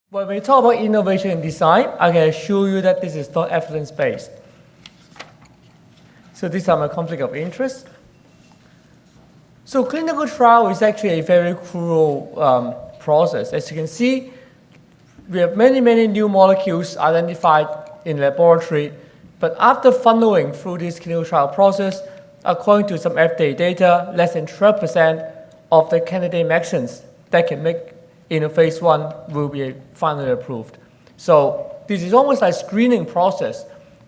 When we talk about innovation in design, I can assure you that this is not evidence-based. So these are my conflict of interest. So clinical trial is actually a very cruel process. As you can see, we have many new molecules identified in laboratory, but after funneling through this clinical trial process, according to some FDA data, less than 12% of the candidate medicines that can make in a phase 1 will be finally approved. So this is almost like a screening process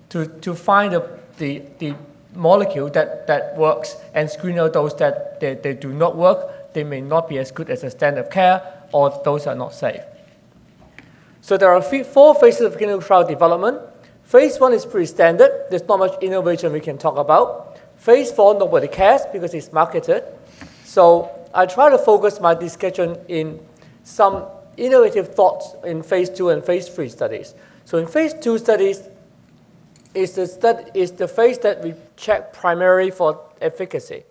to find the molecule that works and screen out those that they do not work. They may not be as good as a standard of care, or those are not safe. So there are 4 phases of clinical trial development. Phase 1 is pretty standard. There's not much innovation we can talk about. Phase 4, nobody cares because it's marketed. So I try to focus my discussion in some innovative thoughts in phase 2 and phase 3 studies. So in phase 2 studies is the phase that we check primarily for efficacy.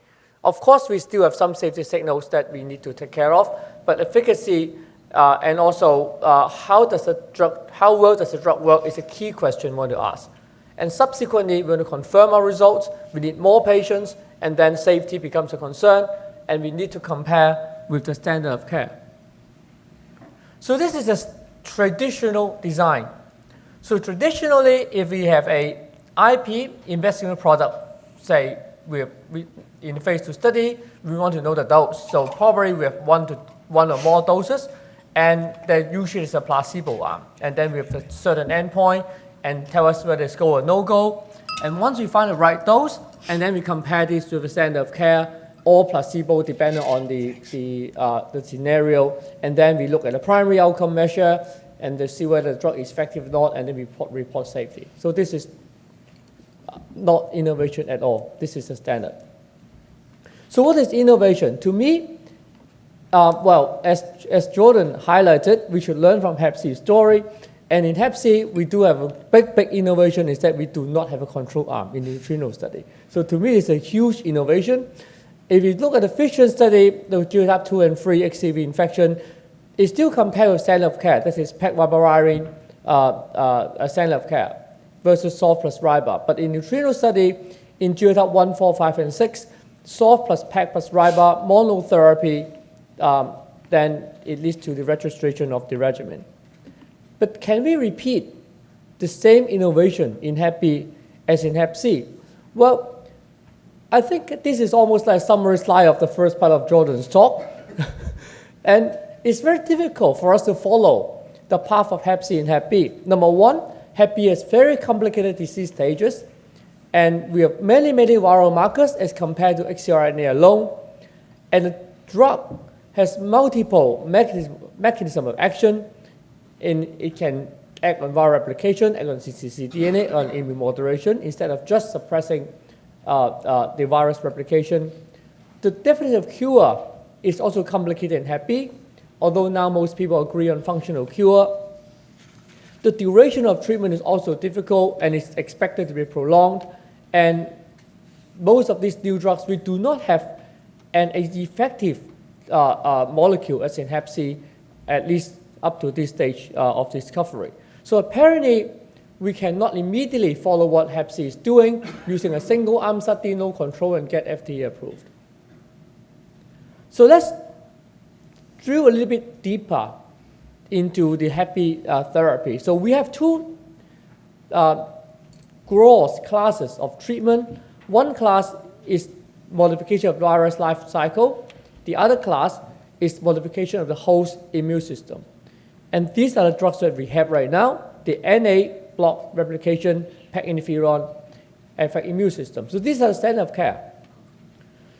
Of course, we still have some safety signals that we need to take care of, but efficacy and also how well does the drug work is a key question we want to ask. And subsequently, we want to confirm our results. We need more patients, and then safety becomes a concern, and we need to compare with the standard of care. So this is a traditional design. So traditionally, if we have a IP, investigational product, say in phase 2 study, we want to know the dose. So probably we have one or more doses, and there usually is a placebo arm. And then we have a certain endpoint and tell us whether it's go or no go. And once we find the right dose, and then we compare this to the standard of care or placebo depending on the scenario. And then we look at the primary outcome measure and to see whether the drug is effective or not, and then we report safety. So this is not innovation at all. This is the standard. So what is innovation? To me, as Jordan highlighted, we should learn from Hep C's story. And in Hep C, we do have a big innovation is that we do not have a control arm in the neutrino study. So to me, it's a huge innovation. If you look at the FISSION study, the genotype 2 and 3 HCV infection, it's still compared with standard of care. That is pegvibrine, a standard of care, versus SOF plus riba. But in neutrino study, in genotype 1, 4, 5, and 6, SOF plus PEG plus riba monotherapy, then it leads to the registration of the regimen. But can we repeat the same innovation in Hep B as in Hep C? Well, I think this is almost like a summary slide of the first part of Jordan's talk. And it's very difficult for us to follow the path of Hep C and Hep B. Number one, Hep B has very complicated disease stages, and we have many viral markers as compared to HCRNA alone. And the drug has multiple mechanisms of action. It can act on viral replication, act on cccDNA, on immune moderation, instead of just suppressing the virus replication. The definition of cure is also complicated in Hep B, although now most people agree on functional cure. The duration of treatment is also difficult and is expected to be prolonged. And most of these new drugs, we do not have an effective molecule as in Hep C, at least up to this stage of discovery. So apparently, we cannot immediately follow what Hep C is doing using a single arm study, no control, and get FDA approved. So let's drill a little bit deeper into the Hep B therapy. So we have 2 gross classes of treatment. One class is modification of virus life cycle. The other class is modification of the host immune system. And these are the drugs that we have right now. The NA block replication, PEG interferon, affect immune system. So these are the standard of care.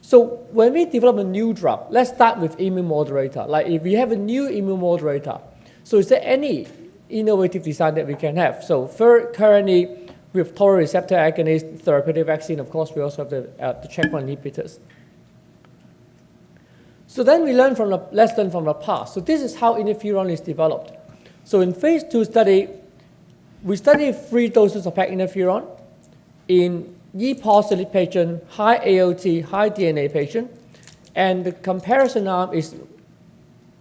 So when we develop a new drug, let's start with immune modulator. Like if we have a new immune modulator, so is there any innovative design that we can have? So currently, we have total receptor agonist, therapeutic vaccine. Of course, we also have the checkpoint inhibitors. So then let's learn from the past. So this is how interferon is developed. So in phase 2 study, we studied 3 doses of PEG interferon in E-positive patient, high ALT, high DNA patient, and the comparison arm is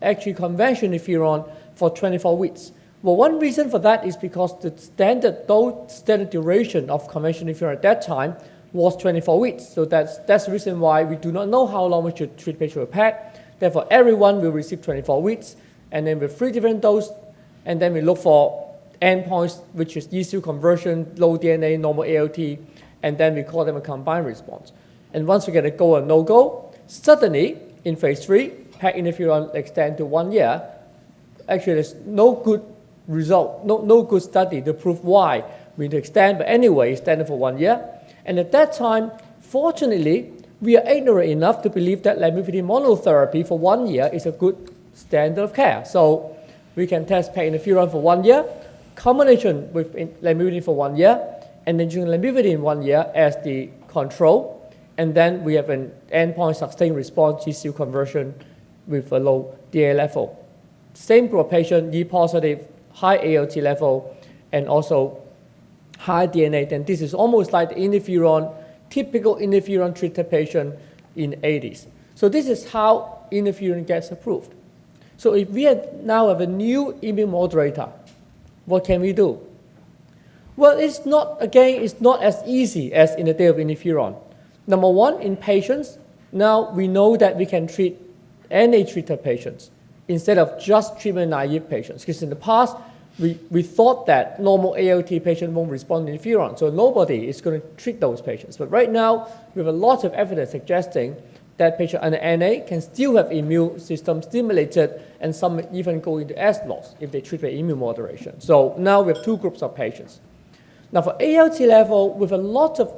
actually conventional interferon for 24 weeks. Well, one reason for that is because the standard duration of conventional interferon at that time was 24 weeks. So that's the reason why we do not know how long we should treat patients with PEG. Therefore, everyone will receive 24 weeks, and then with 3 different doses, and then we look for endpoints, which is ECU conversion, low DNA, normal ALT, and then we call them a combined response. And once we get a go or no-go, suddenly in phase 3, PEG interferon extend to 1 year. Actually, there's no good result, no good study to prove why we need to extend, but anyway, extended for 1 year. And at that time, fortunately, we are ignorant enough to believe that lamivudine monotherapy for 1 year is a good standard of care. So we can test PEG interferon for 1 year, combination with lamivudine for 1 year, and then using lamivudine 1 year as the control, and then we have an endpoint sustained response GCU conversion with a low DNA level. Same group of patients, E positive, high ALT level, and also high DNA, then this is almost like the interferon, typical interferon treated patient in 80s. So this is how interferon gets approved. So if we now have a new immune modulator, what can we do? Well, it's not as easy as in the day of interferon. Number one, in patients, now we know that we can treat NA-treated patients instead of just treatment-naive patients. Because in the past, we thought that normal ALT patient won't respond to interferon, so nobody is going to treat those patients. But right now, we have a lot of evidence suggesting that patients under NA can still have immune system stimulated, and some even go into S loss if they treat with immune moderation. So now we have 2 groups of patients. Now for ALT level, with a lot of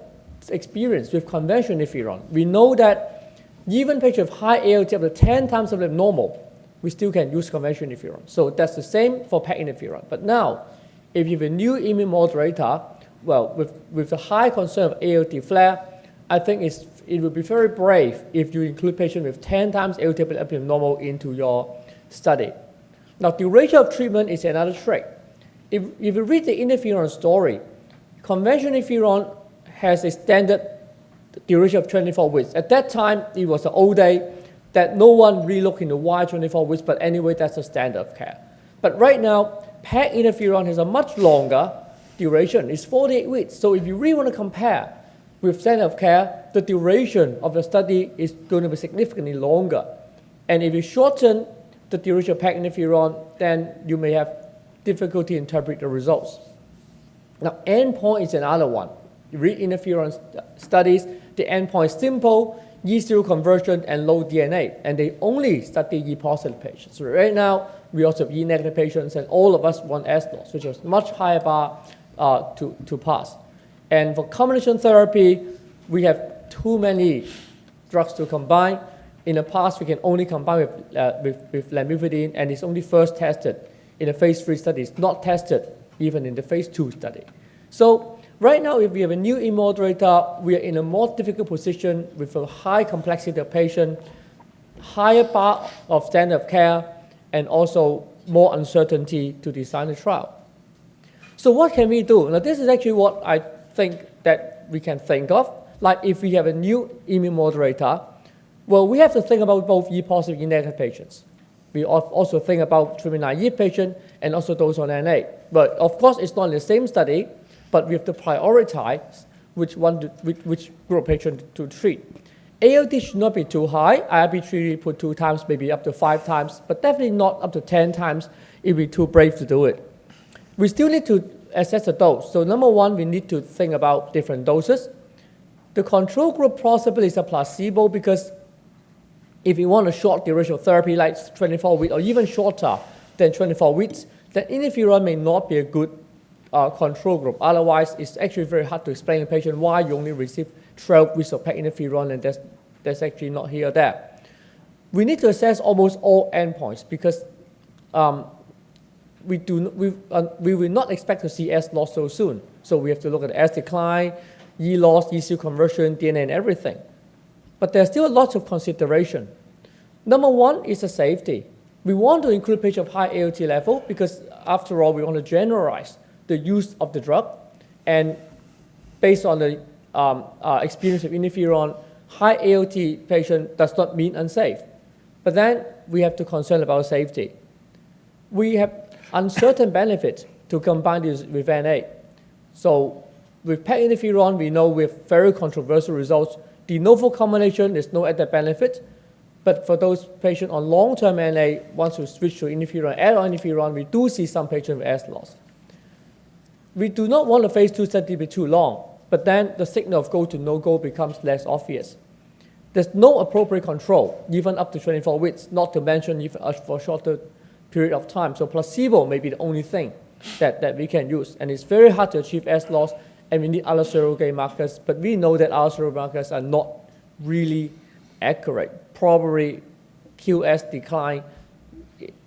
experience with conventional interferon, we know that even patients with high ALT up to 10 times of the normal, we still can use conventional interferon. So that's the same for PEG interferon. But now, if you have a new immune modulator, well, with the high concern of ALT flare, I think it would be very brave if you include patients with 10 times ALT up to normal into your study. Now, duration of treatment is another trick. If you read the interferon story, conventional interferon has a standard duration of 24 weeks. At that time, it was an old day that no one really looked into why 24 weeks, but anyway, that's the standard of care. But right now, PEG interferon has a much longer duration. It's 48 weeks. So if you really want to compare with standard of care, the duration of the study is going to be significantly longer. And if you shorten the duration of PEG interferon, then you may have difficulty interpreting the results. Now, endpoint is another one. You read interferon studies, the endpoint is simple, E0 conversion and low DNA, and they only study E positive patients. So right now, we also have E negative patients, and all of us want S loss, which is much higher bar to pass. And for combination therapy, we have too many drugs to combine. In the past, we can only combine with lamivudine, and it's only first tested in a phase 3 study. It's not tested even in the phase 2 study. So right now, if we have a new immodulator, we are in a more difficult position with a high complexity of patient, higher bar of standard of care, and also more uncertainty to design the trial. So what can we do? Now, this is actually what I think that we can think of. Like if we have a new immune modulator, well, we have to think about both E positive, E negative patients. We also think about treatment-naive patients and also those on NA. But of course, it's not in the same study, but we have to prioritize which group of patients to treat. ALT should not be too high. IRB should put 2 times, maybe up to 5 times, but definitely not up to 10 times. It would be too brave to do it. We still need to assess the dose. So number one, we need to think about different doses. The control group possibly is a placebo because if you want a short duration of therapy, like 24 weeks or even shorter than 24 weeks, then interferon may not be a good control group. Otherwise, it's actually very hard to explain to the patient why you only receive 12 weeks of PEG interferon, and that's actually not here or there. We need to assess almost all endpoints because we will not expect to see S loss so soon. So we have to look at S decline, E loss, ECU conversion, DNA, and everything. But there's still lots of consideration. Number one is the safety. We want to include patients of high ALT level because, after all, we want to generalize the use of the drug. And based on the experience of interferon, high ALT patient does not mean unsafe. But then we have to concern about safety. We have uncertain benefit to combine this with NA. So with PEG interferon, we know with very controversial results, de novo combination is no added benefit. But for those patients on long-term NA, once we switch to interferon, add on interferon, we do see some patients with S loss. We do not want the phase 2 study to be too long, but then the signal of go to no-go becomes less obvious. There's no appropriate control, even up to 24 weeks, not to mention even for a shorter period of time. So placebo may be the only thing that we can use. And it's very hard to achieve S loss, and we need other surrogate markers. But we know that our surrogate markers are not really accurate. Probably QS decline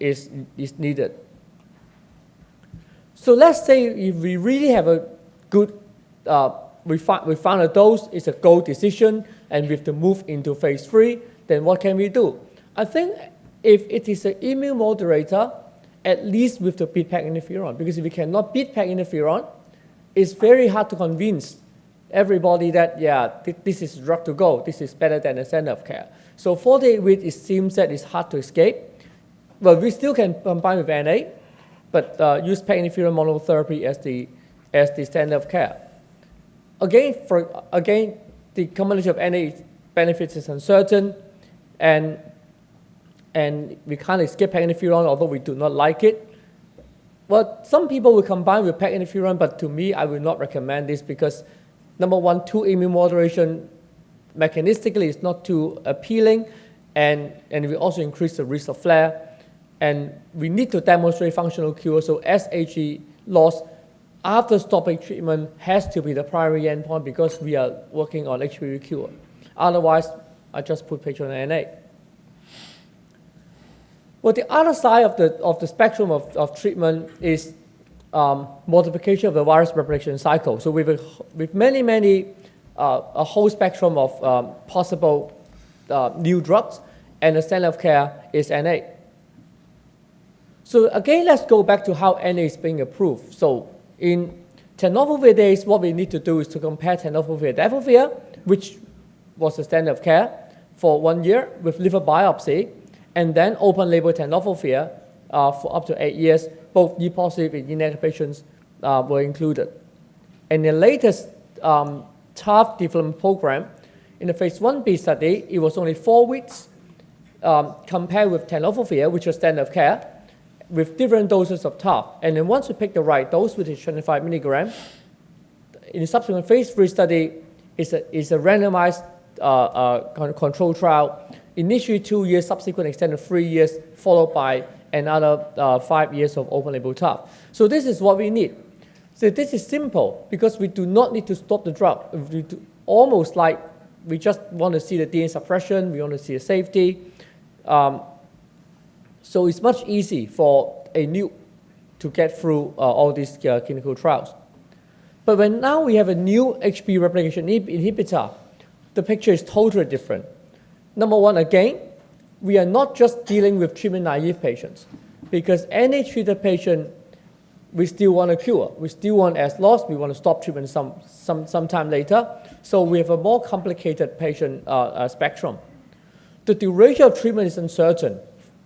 is needed. So let's say if we really have a good, we found a dose, it's a go decision, and we have to move into phase 3, then what can we do? I think if it is an immune modulator, at least we have to beat PEG interferon, because if we cannot beat PEG interferon, it's very hard to convince everybody that, yeah, this is drug to go, this is better than the standard of care. So 48 weeks, it seems that it's hard to escape. But we still can combine with NA, but use PEG interferon monotherapy as the standard of care. Again, the combination of NA benefits is uncertain, and we can't escape PEG interferon, although we do not like it. But some people will combine with PEG interferon, but to me, I will not recommend this because, number one, two immune modulation mechanistically is not too appealing, and we also increase the risk of flare. And we need to demonstrate functional cure, so SHE loss after stopping treatment has to be the primary endpoint because we are working on HBV cure. Otherwise, I just put patient on NA. Well, the other side of the spectrum of treatment is modification of the virus replication cycle. So with many a whole spectrum of possible new drugs, and the standard of care is NA. So again, let's go back to how NA is being approved. So in tenofovir days, what we need to do is to compare tenofovir-daclofir, which was the standard of care for 1 year with liver biopsy, and then open-label tenofovir for up to 8 years. Both E-positive and E-negative patients were included. And the latest TAF development program, in the phase 1b study, it was only 4 weeks compared with tenofovir, which was standard of care, with different doses of TAF. And then once you pick the right dose, which is 25 milligrams, in the subsequent phase 3 study, is a randomized control trial, initially 2 years, subsequent extended 3 years, followed by another 5 years of open-label TAF. So this is what we need. So this is simple because we do not need to stop the drug. Almost like we just want to see the DNA suppression, we want to see the safety. So it's much easier for a nuke to get through all these clinical trials. But when now we have a new HB replication inhibitor, the picture is totally different. Number one, again, we are not just dealing with treatment-naive patients, because any treated patient, we still want to cure. We still want S loss. We want to stop treatment some time later. So we have a more complicated patient spectrum. The duration of treatment is uncertain.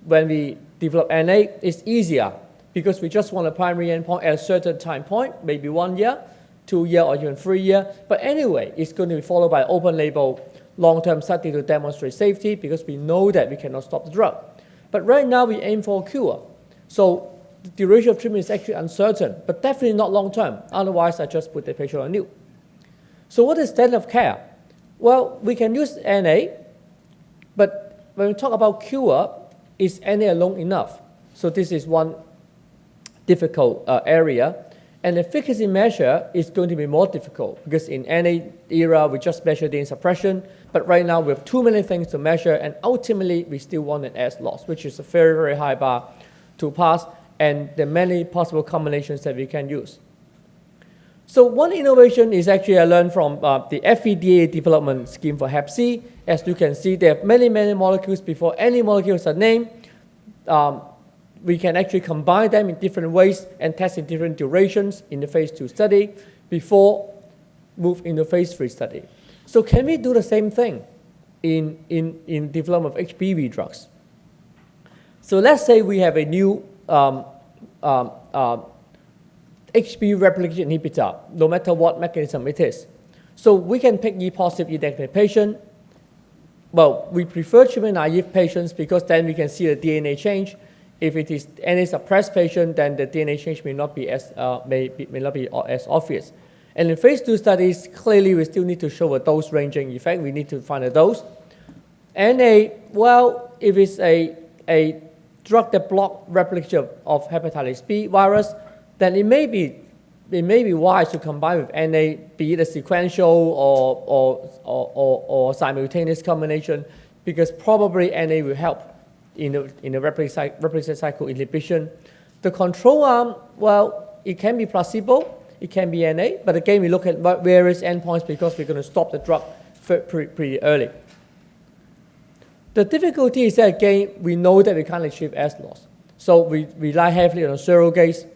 When we develop NA, it's easier because we just want a primary endpoint at a certain time point, maybe 1 year, 2 years, or even 3 years. But anyway, it's going to be followed by open-label long-term study to demonstrate safety because we know that we cannot stop the drug. But right now, we aim for a cure. So the duration of treatment is actually uncertain, but definitely not long-term. Otherwise, I just put the patient on nuke. So what is standard of care? Well, we can use NA, but when we talk about cure, is NA alone enough? So this is one difficult area. And efficacy measure is going to be more difficult because in NA era, we just measure DNA suppression. But right now, we have too many things to measure. And ultimately, we still want an S loss, which is a very, very high bar to pass. And there are many possible combinations that we can use. So one innovation is actually I learned from the FDA development scheme for Hep C. As you can see, there are many molecules before any molecules are named. We can actually combine them in different ways and test in different durations in the phase 2 study before move into phase 3 study. So can we do the same thing in development of HBV drugs? So let's say we have a new HBV replication inhibitor, no matter what mechanism it is. So we can pick E positive, E negative patient. Well, we prefer treatment-naive patients because then we can see the DNA change. If it is NA suppressed patient, then the DNA change may not be as obvious. And in phase 2 studies, clearly we still need to show a dose ranging effect. We need to find a dose. NA, well, if it's a drug that blocks replication of hepatitis B virus, then it may be wise to combine with NA, be it a sequential or simultaneous combination, because probably NA will help in the replication cycle inhibition. The control arm, well, it can be placebo, it can be NA, but again, we look at various endpoints because we're going to stop the drug pretty early. The difficulty is that, again, we know that we can't achieve S loss. So we rely heavily on surrogates.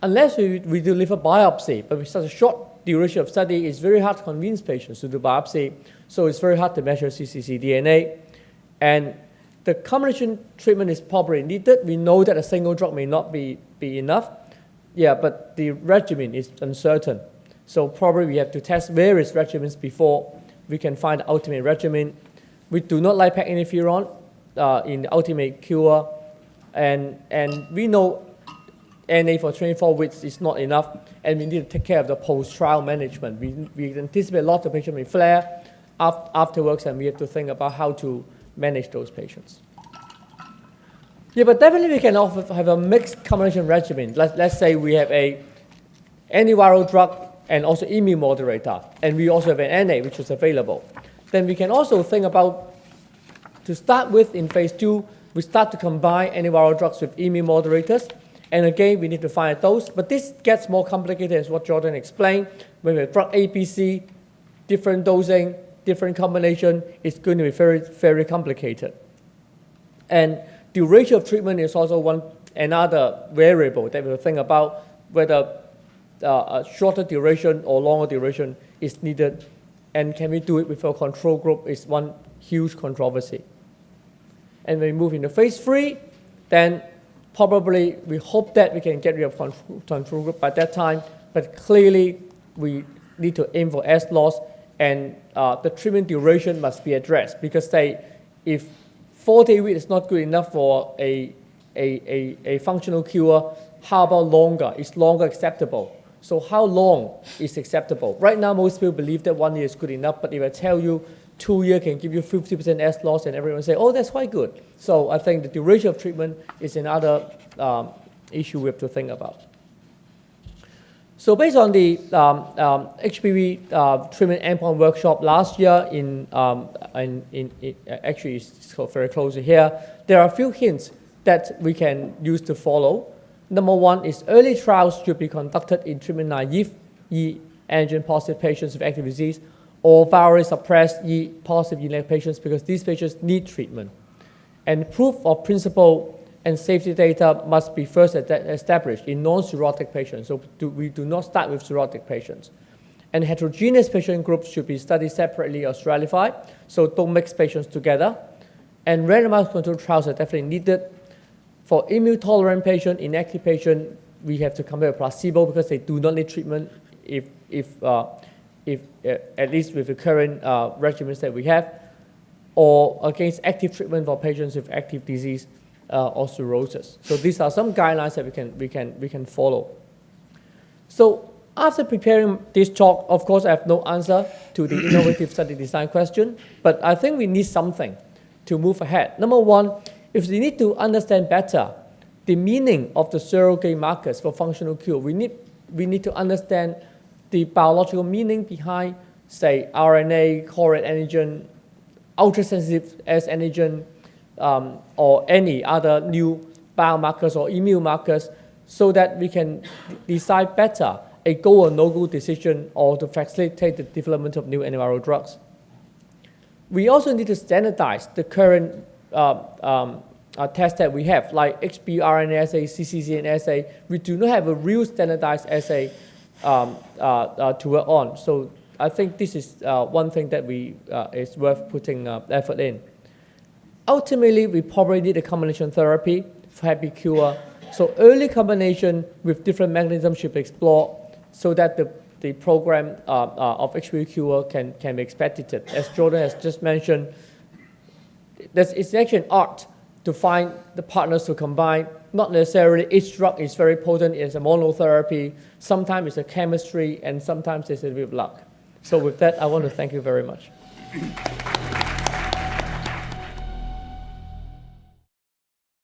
Unless we do liver biopsy, but with such a short duration of study, it's very hard to convince patients to do biopsy. So it's very hard to measure cccDNA. And the combination treatment is probably needed. We know that a single drug may not be enough. Yeah, but the regimen is uncertain. So probably we have to test various regimens before we can find the ultimate regimen. We do not like PEG interferon in the ultimate cure. And we know NA for 24 weeks is not enough, and we need to take care of the post-trial management. We anticipate a lot of patients may flare afterwards, and we have to think about how to manage those patients. Yeah, but definitely we can also have a mixed combination regimen. Let's say we have a antiviral drug and also immune modulator, and we also have an NA, which is available. Then we can also think about, to start with in phase 2, we start to combine antiviral drugs with immune modulators. And again, we need to find a dose, but this gets more complicated as what Jordan explained. When we have drug APC, different dosing, different combination, it's going to be very, very complicated. And duration of treatment is also another variable that we'll think about, whether a shorter duration or longer duration is needed, and can we do it with a control group is one huge controversy. And when we move into phase 3, then probably we hope that we can get rid of control group by that time, but clearly we need to aim for S loss, and the treatment duration must be addressed, because say if 40 weeks is not good enough for a functional cure, how about longer? Is longer acceptable? So how long is acceptable? Right now, most people believe that 1 year is good enough, but if I tell you 2 years can give you 50% S loss, and everyone say, oh, that's quite good. So I think the duration of treatment is another issue we have to think about. So based on the HPV treatment endpoint workshop last year, actually it's very close to here, there are a few hints that we can use to follow. Number one is early trials should be conducted in treatment-naive E antigen positive patients with active disease, or virus suppressed E positive E negative patients, because these patients need treatment. And proof of principle and safety data must be first established in non-cirrhotic patients. So we do not start with cirrhotic patients. And heterogeneous patient groups should be studied separately or stratified, so don't mix patients together. And randomized controlled trials are definitely needed. For immune-tolerant patient, inactive patient, we have to compare placebo because they do not need treatment if at least with the current regimens that we have, or against active treatment for patients with active disease or cirrhosis. So these are some guidelines that we can follow. So after preparing this talk, of course, I have no answer to the innovative study design question, but I think we need something to move ahead. Number one, if we need to understand better the meaning of the surrogate markers for functional cure, we need to understand the biological meaning behind, say, RNA, core antigen, ultrasensitive S antigen, or any other new biomarkers or immune markers, so that we can decide better a go or no-go decision, or to facilitate the development of new antiviral drugs. We also need to standardize the current tests that we have, like HBRNA assay, cccDNA assay. We do not have a real standardized assay to work on. So I think this is one thing that is worth putting effort in. Ultimately, we probably need a combination therapy for happy cure, So early combination with different mechanisms should be explored so that the program of HPV cure can be expedited. As Jordan has just mentioned, it's actually an art to find the partners to combine. Not necessarily each drug is very potent as a monotherapy. Sometimes it's a chemistry, and sometimes it's a bit of luck. So with that, I want to thank you very much.